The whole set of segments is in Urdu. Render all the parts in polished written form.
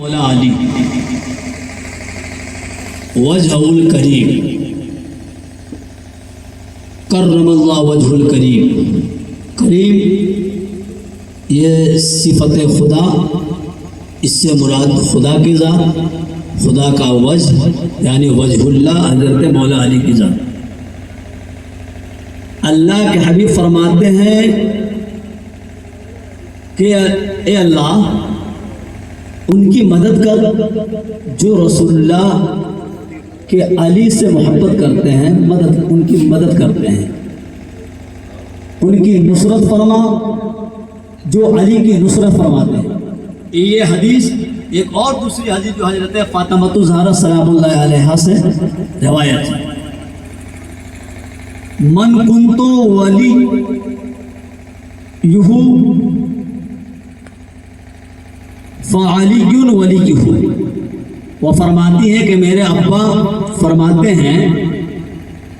مولا علی وجہ الکریم کرم اللہ وجہ الکریم. کریم یہ صفت خدا، اس سے مراد خدا کی ذات، خدا کا وجہ یعنی وجہ اللہ حضرت مولا علی کی ذات. اللہ کے حبیب فرماتے ہیں کہ اے اللہ ان کی مدد کر جو رسول اللہ کے علی سے محبت کرتے ہیں، ان کی مدد کرتے ہیں. ان کی نصرت فرما جو علی کی نصرت فرماتے ہیں. یہ حدیث ایک اور دوسری حدیث جو حضرت فاطمہ الزہرا سلام اللہ علیہا سے روایت ہے. من کنتو ولی یہو فعلی ولی ہو. وہ فرماتی ہے کہ میرے ابا فرماتے ہیں،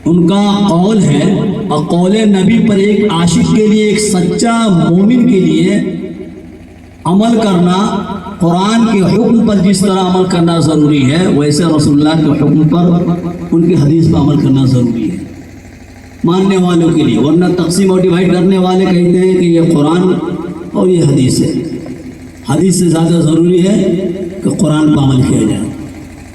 ان کا قول ہے اور قول نبی پر ایک عاشق کے لیے، ایک سچا مومن کے لیے عمل کرنا، قرآن کے حکم پر جس طرح عمل کرنا ضروری ہے ویسے رسول اللہ کے حکم پر، ان کی حدیث پر عمل کرنا ضروری ہے ماننے والوں کے لیے. ورنہ تقسیم اور ڈیوائڈ کرنے والے کہتے ہیں کہ یہ قرآن اور یہ حدیث ہے. حدیث سے زیادہ ضروری ہے کہ قرآن پر عمل کیا جائے.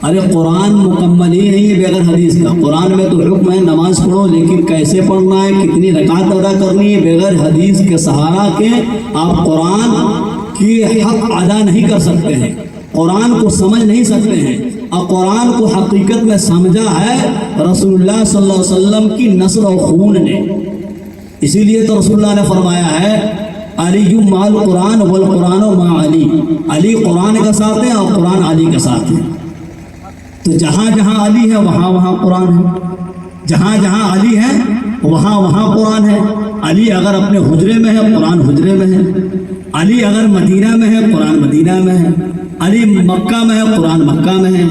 ارے قرآن مکمل ہی نہیں ہے بغیر حدیث کا. قرآن میں تو حکم ہے نماز پڑھو، لیکن کیسے پڑھنا ہے، کتنی رکعت ادا کرنی ہے، بغیر حدیث کے سہارا کے آپ قرآن کی حق ادا نہیں کر سکتے ہیں، قرآن کو سمجھ نہیں سکتے ہیں. اور قرآن کو حقیقت میں سمجھا ہے رسول اللہ صلی اللہ علیہ وسلم کی نسل و خون نے. اسی لیے تو رسول اللہ نے فرمایا ہے علی مع القرآن والقرآن مع علی. علی قرآن کا ساتھ ہے اور قرآن علی کا ساتھ ہے. تو جہاں جہاں علی ہے وہاں وہاں قرآن ہے، جہاں جہاں علی ہے وہاں وہاں قرآن ہے. علی اگر اپنے حجرے میں ہے قرآن حجرے میں ہے، علی اگر مدینہ میں ہے قرآن مدینہ میں ہے، علی مکہ میں ہے قرآن مکہ میں ہے،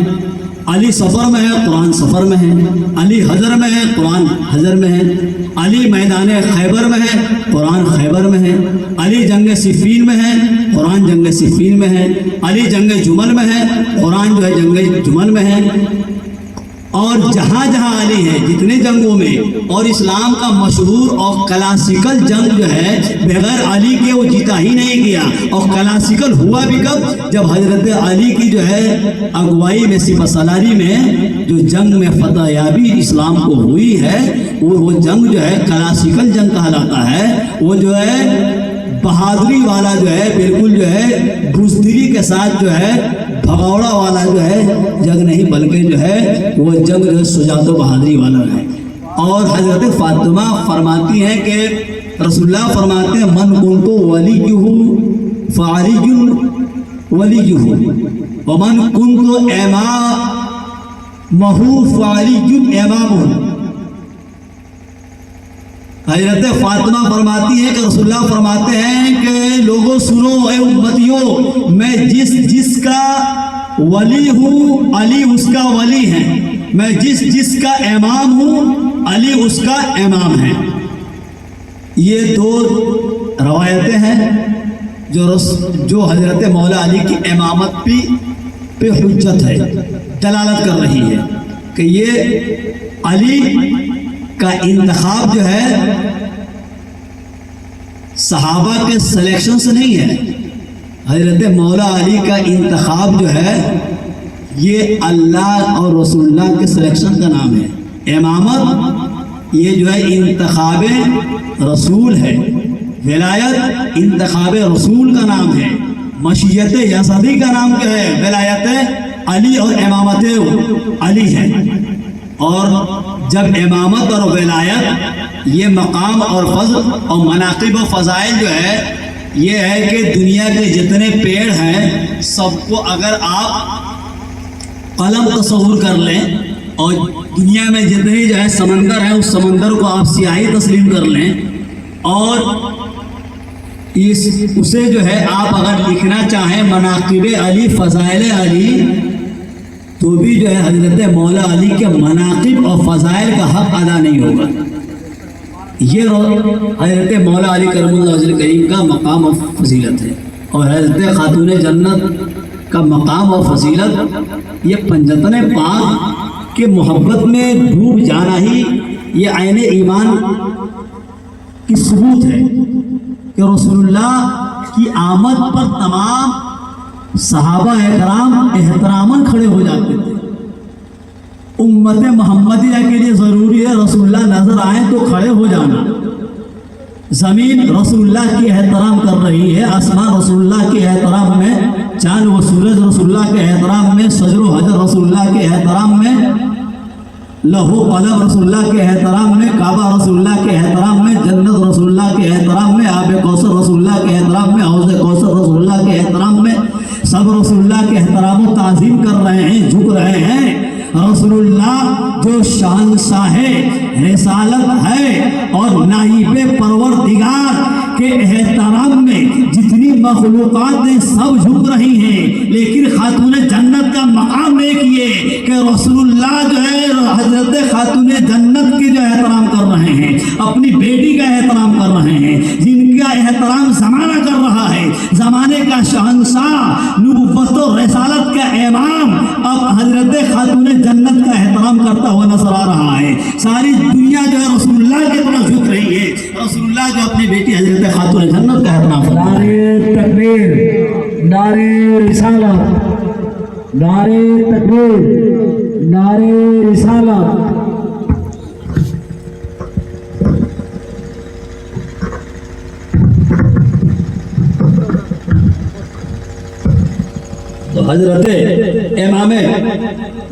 علی سفر میں ہے قرآن سفر میں ہے، علی حضر میں ہے قرآن حضر میں ہے، علی میدان خیبر میں ہے قرآن خیبر میں ہے، علی جنگ صفین میں ہے قرآن جنگ صفین میں ہے، علی جنگ جمل میں ہے قرآن جو ہے جنگ جمل میں ہے. اور جہاں جہاں علی ہے جتنے جنگوں میں، اور اسلام کا مشہور اور کلاسیکل جنگ جو ہے بغیر علی کے وہ جیتا ہی نہیں گیا. اور کلاسیکل ہوا بھی کب؟ جب حضرت علی کی جو ہے اگوائی میں سپہ سالاری میں جو جنگ میں فتح یابی اسلام کو ہوئی ہے، وہ جنگ جو ہے کلاسیکل جنگ کہلاتا ہے. وہ جو ہے بہادری والا جو ہے، بالکل جو ہے بزدلی کے ساتھ جو ہے بھگوڑا والا جو ہے جنگ نہیں، بلکہ جو ہے وہ جنگ جو ہے شجاعت و بہادری والا ہے. اور حضرت فاطمہ فرماتی ہیں کہ رسول اللہ فرماتے ہیں من کنتو ولیہ فعلی ولیہ ومن کنتو امامہ فعلی امامہ. حضرت فاطمہ فرماتی ہے کہ رسول اللہ فرماتے ہیں کہ لوگوں سنو اے امتیوں، میں جس کا ولی ہوں علی اس کا ولی ہے، میں جس کا امام ہوں علی اس کا امام ہے. یہ دو روایتیں ہیں جو حضرت مولا علی کی امامت پہ حجت ہے، دلالت کر رہی ہے کہ یہ علی کا انتخاب جو ہے صحابہ کے سلیکشن سے نہیں ہے. حضرت مولا علی کا انتخاب جو ہے یہ اللہ اور رسول اللہ کے سلیکشن کا نام ہے. امامت یہ جو ہے انتخاب رسول ہے، ولایت انتخاب رسول کا نام ہے، مشیت یزدی کا نام کیا ہے؟ ولایت علی اور امامت علی ہے. اور جب امامت اور ولایت یہ مقام اور فضل اور مناقب و فضائل جو ہے یہ ہے کہ دنیا کے جتنے پیڑ ہیں سب کو اگر آپ قلم تصور کر لیں اور دنیا میں جتنے جو ہے سمندر ہیں اس سمندر کو آپ سیاہی تسلیم کر لیں اور اسے جو ہے آپ اگر لکھنا چاہیں مناقب علی فضائل علی تو بھی جو ہے حضرت مولا علی کے مناقب اور فضائل کا حق ادا نہیں ہوگا. یہ حضرت مولا علی کرم اللہ وجہ کریم کا مقام و فضیلت ہے. اور حضرت خاتون جنت کا مقام اور فضیلت یہ پنجتن پاک کے محبت میں ڈوب جانا ہی یہ عین ایمان کی ثبوت ہے کہ رسول اللہ کی آمد پر تمام صحابہ اکرام احتراماً کھڑے ہو جاتے تھے. امت محمدیہ کے لیے ضروری ہے رسول اللہ نظر آئیں تو کھڑے ہو جانا. زمین رسول اللہ کی احترام کر رہی ہے, آسمان رسول اللہ کے احترام میں, چاند و سورج رسول اللہ کے احترام میں, شجر و حجر رسول اللہ کے احترام میں, لہو قلم رسول اللہ کے احترام میں, کعبہ رسول اللہ کے احترام میں, جنت رسول اللہ کے احترام میں, آب کوثر رسول اللہ کے احترام میں, حوض کوثر رسول اللہ کے احترام میں, سب رسول اللہ کے احترام و تعظیم کر رہے ہیں, جھک رہے ہیں. رسول اللہ جو شہنشاہ رسالت ہے اور نائب پروردگار کے احترام میں جتنی مخلوقات ہیں سب جھک رہی ہیں, لیکن خاتون جنت کا مقام ایک یہ کہ رسول اللہ جو ہے حضرت خاتون جنت کی جو احترام کر رہے ہیں, اپنی بیٹی کا احترام کر رہے ہیں, جن کا احترام زمانہ کر رہا ہے. زمانے کا شہنشاہ, نبوت و رسالت کا امام اب حضرت خاتون جنت کا احترام کرتا ہوا نظر آ رہا ہے. ساری دنیا جو ہے رسول اللہ کی طرف جھک رہی ہے. رسول اللہ جو اپنی بیٹی حضرت خاتون جنت کا احترام کرتا ہے. نعرہ تکبیر, نعرہ رسالت, نعرہ تکبیر, نعرہ رسالت. تو حضرت امام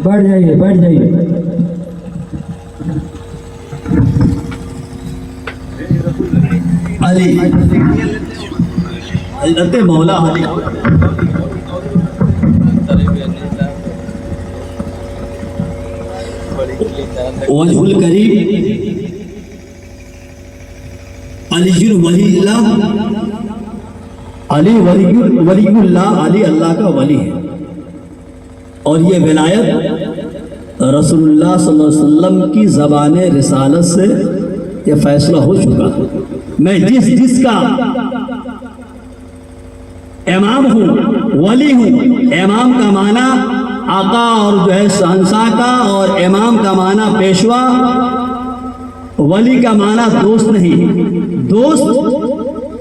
بیٹھ جائیے, بیٹھ جائیے. علی حضرت مولا علی وجہ الکریم علی ولی اللہ, علی ولی اللہ, علی اللہ کا ولی ہے. اور یہ ولایت رسول اللہ صلی اللہ علیہ وسلم کی زبان رسالت سے یہ فیصلہ ہو چکا. میں جس کا امام ہوں, ولی ہوں. امام کا معنی آقا اور جو ہے شہنشاہ کا, اور امام کا معنی پیشوا, ولی کا معنی دوست نہیں. دوست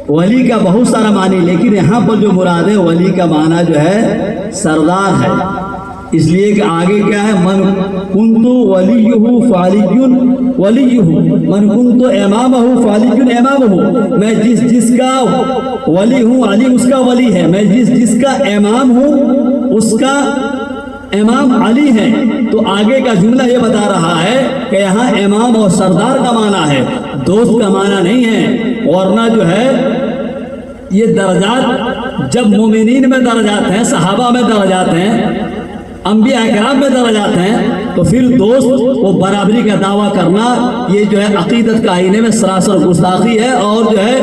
ولی کا بہت سارا معنی, لیکن یہاں پر جو مراد ہے ولی کا معنی جو ہے سردار ہے. اس لیے کہ آگے کیا ہے, من کنتو ولیہ فعلی ولیہ, من کنتو امامہ فعلی امامہ. میں جس کا ولی ہوں علی اس کا ولی ہے, میں جس کا امام ہوں اس کا امام علی ہے. تو آگے کا جملہ یہ بتا رہا ہے کہ یہاں امام اور سردار کا معنی ہے, دوست کا معنی نہیں ہے. ورنہ جو ہے یہ درجات جب مومنین میں درجات ہیں, صحابہ میں درجات ہیں, انبیاء کرام میں درجات ہیں, تو پھر دوست وہ برابری کا دعویٰ کرنا یہ جو ہے عقیدت کا آئینے میں سراسر گستاخی ہے. اور جو ہے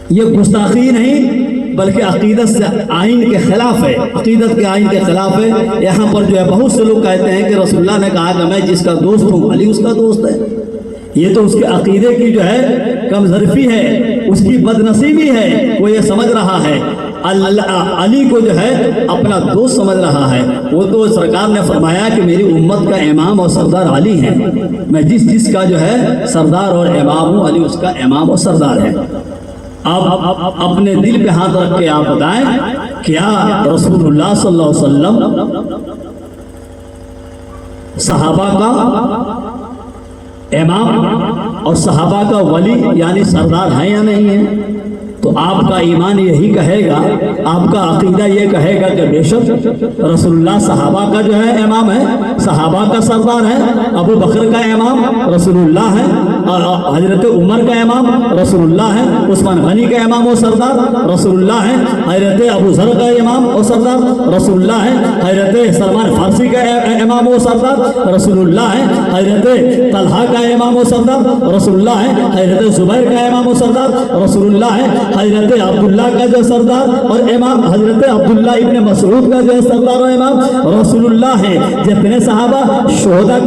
یہ گستاخی نہیں بلکہ عقیدت سے آئین کے خلاف ہے, عقیدت کے آئین کے خلاف ہے. یہاں پر جو ہے بہت سے لوگ کہتے ہیں کہ رسول اللہ نے کہا کہ میں جس کا دوست ہوں علی اس کا دوست ہے. یہ تو اس کے عقیدے کی جو ہے کمزرفی ہے, اس کی بدنصیبی ہے. وہ یہ سمجھ رہا ہے علی کو جو ہے اپنا دوست سمجھ رہا ہے. وہ تو سرکار نے فرمایا کہ میری امت کا امام اور سردار علی ہے. میں جس کا جو ہے سردار اور امام ہوں, علی اس کا امام اور سردار ہے. آپ اپنے دل پہ ہاتھ رکھ کے آپ بتائیں, کیا رسول اللہ صلی اللہ علیہ وسلم صحابہ کا امام اور صحابہ کا ولی یعنی سردار ہیں یا نہیں ہیں؟ تو آپ کا ایمان یہی کہے گا, آپ کا عقیدہ یہ کہے گا کہ بے شک رسول اللہ صحابہ کا جو ہے امام ہے, صحابہ کا سردار ہے. ابو بکر کا امام رسول اللہ ہے, اور حضرت عمر کا امام رسول اللہ ہے, عثمان غنی کا امام و سردار رسول اللہ ہے, حضرت ابو ذر کا امام و سردار رسول اللہ ہے, حضرت سلمان فارسی کا امام و سردار رسول اللہ ہے, حضرت طلحہ کا امام و سردار رسول اللہ ہے, حضرت زبیر کا امام و سردار رسول اللہ ہے, حضرت عبداللہ کا جو سردار اور امام حضرت عبداللہ ابن مسعود کا جو سردار و امام رسول اللہ ہے. جتنے صحابہ شہداء